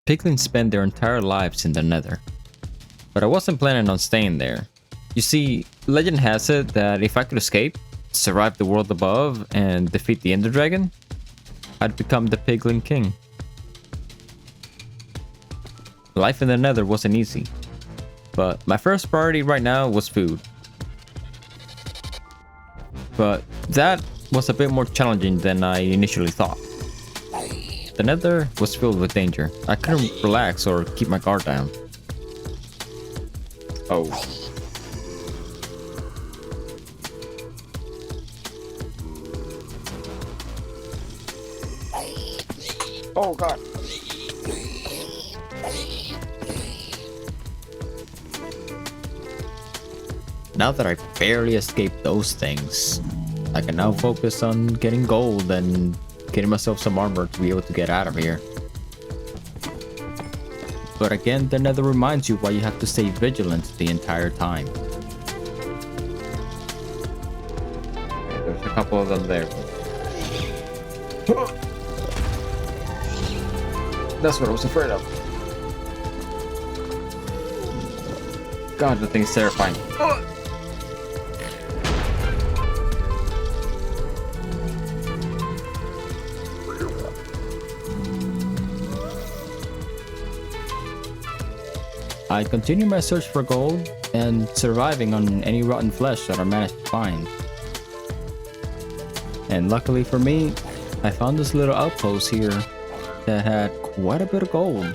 Piglins spend their entire lives in the Nether, but I wasn't planning on staying there. You see, legend has it that if I could escape, survive the world above, and defeat the Ender Dragon, I'd become the Piglin King. Life in the Nether wasn't easy, but my first priority right now was food. But that was a bit more challenging than I initially thought. The Nether was filled with danger. I couldn't relax or keep my guard down. Oh. Oh god. Now that I barely escaped those things, I can now focus on getting gold and getting myself some armor to be able to get out of here. But again, the Nether reminds you why you have to stay vigilant the entire time. Okay, there's a couple of them there. That's what I was afraid of. God, the thing's terrifying. I continue my search for gold and surviving on any rotten flesh that I managed to find. And luckily for me, I found this little outpost here that had quite a bit of gold.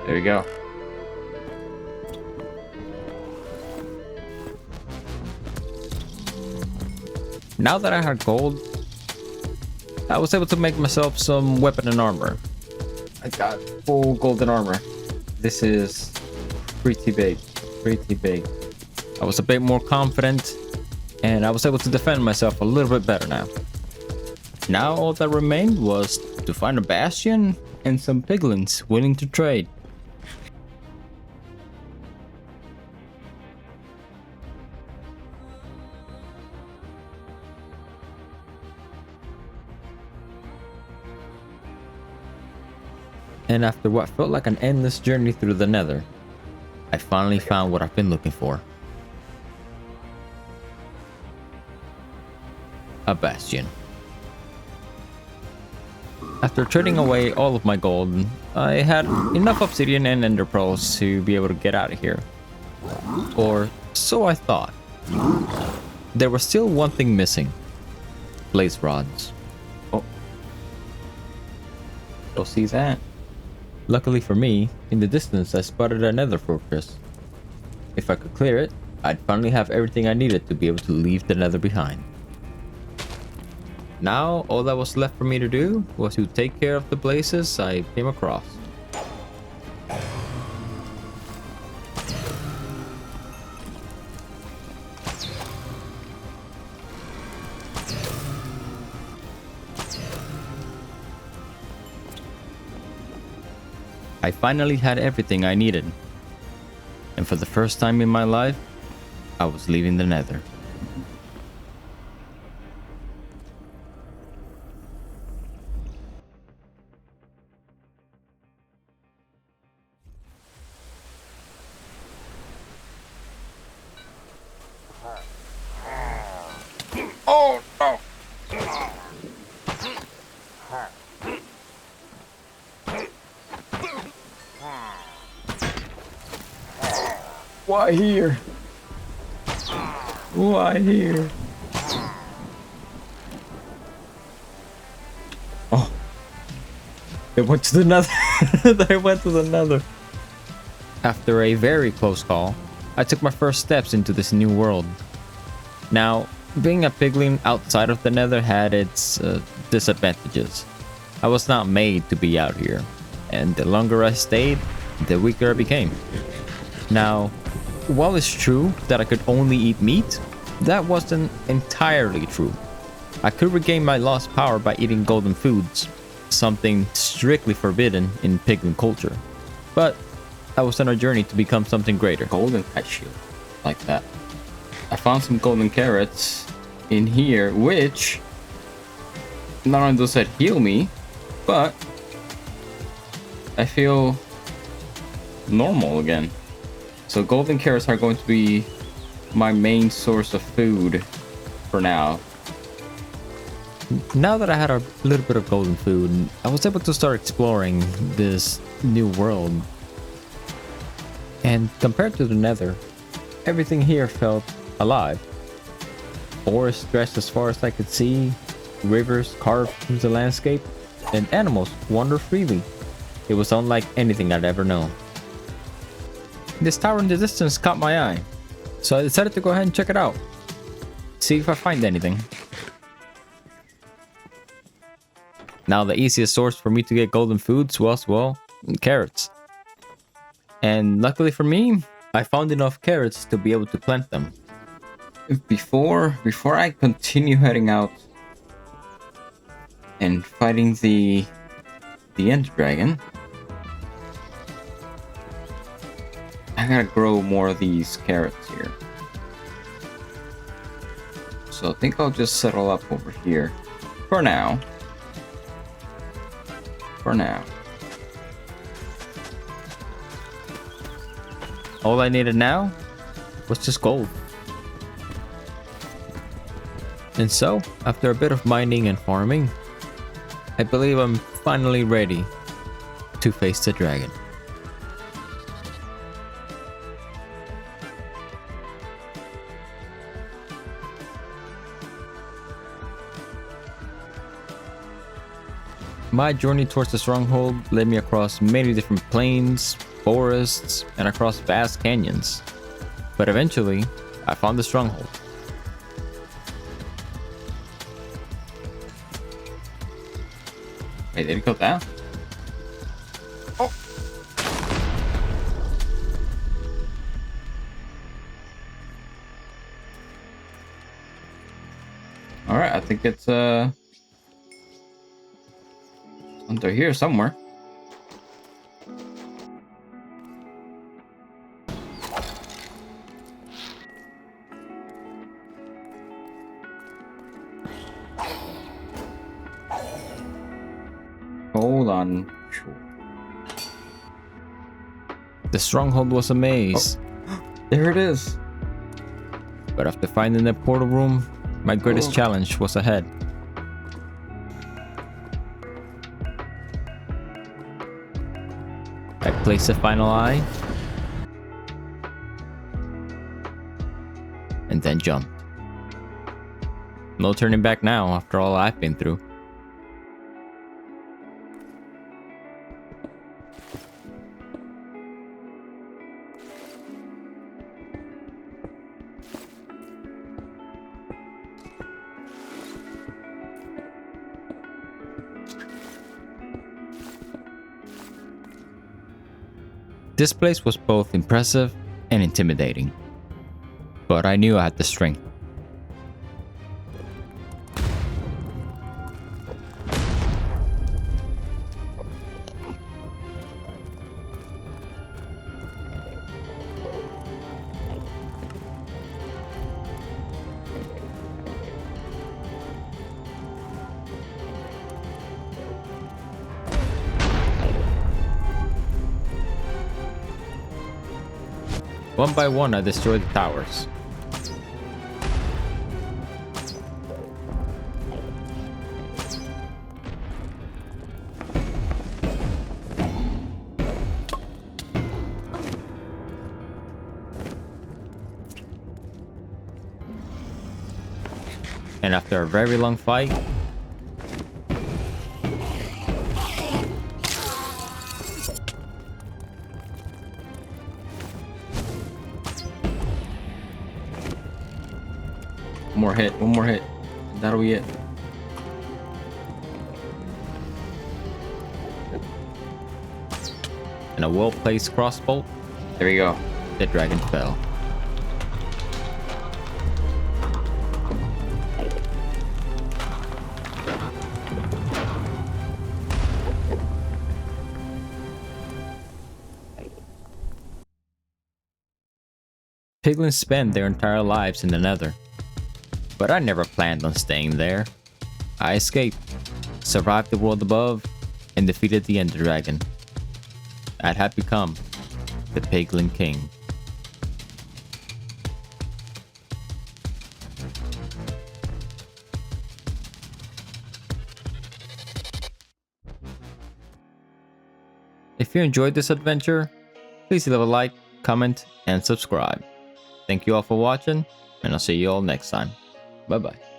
There you go. Now that I had gold, I was able to make myself some weapon and armor. I got full golden armor. This is pretty big, pretty big. I was a bit more confident and I was able to defend myself a little bit better now. Now all that remained was to find a bastion and some piglins willing to trade. And after what felt like an endless journey through the Nether, I finally found what I've been looking for. A bastion. After trading away all of my gold, I had enough obsidian and ender pearls to be able to get out of here. Or so I thought. There was still one thing missing. Blaze rods. Oh. Go see that. Luckily for me, in the distance I spotted a nether fortress. If I could clear it, I'd finally have everything I needed to be able to leave the Nether behind. Now, all that was left for me to do was to take care of the blazes I came across. I finally had everything I needed. And for the first time in my life, I was leaving the Nether. Oh no! Why here? Why here? Oh, they went to the Nether. They went to the Nether. After a very close call, I took my first steps into this new world. Now, being a piglin outside of the Nether had its disadvantages. I was not made to be out here, and the longer I stayed, the weaker I became. Now, while it's true that I could only eat meat, that wasn't entirely true. I could regain my lost power by eating golden foods, something strictly forbidden in Piglin culture. But I was on a journey to become something greater. Golden ice shield, like that. I found some golden carrots in here, which not only does that heal me, But I feel normal again. So golden carrots are going to be my main source of food for now. Now that I had a little bit of golden food, I was able to start exploring this new world. And compared to the Nether, everything here felt alive. Forests stretched as far as I could see, rivers carved through the landscape, and animals wander freely. It was unlike anything I'd ever known. This tower in the distance caught my eye, so I decided to go ahead and check it out. See if I find anything. Now the easiest source for me to get golden foods was, well, carrots. And luckily for me, I found enough carrots to be able to plant them. Before I continue heading out and fighting the End Dragon, I gotta grow more of these carrots here. So I think I'll just settle up over here for now. All I needed now was just gold. And so, after a bit of mining and farming, I believe I'm finally ready to face the dragon. My journey towards the Stronghold led me across many different plains, forests, and across vast canyons. But eventually, I found the Stronghold. Wait, did it go down? Oh! Alright, I think it's under here somewhere. Hold on. The Stronghold was a maze. Oh, there it is. But after finding the portal room, my greatest challenge was ahead. I placed the final eye, and then jumped. No turning back now after all I've been through. This place was both impressive and intimidating, but I knew I had the strength. One by one, I destroyed the towers. And after a very long fight, one more hit. That'll be it. And a well-placed crossbow. There we go. The dragon fell. Piglins spend their entire lives in the Nether. But I never planned on staying there. I escaped, survived the world above, and defeated the Ender Dragon. I had become the Piglin King. If you enjoyed this adventure, please leave a like, comment, and subscribe. Thank you all for watching, and I'll see you all next time. Bye bye.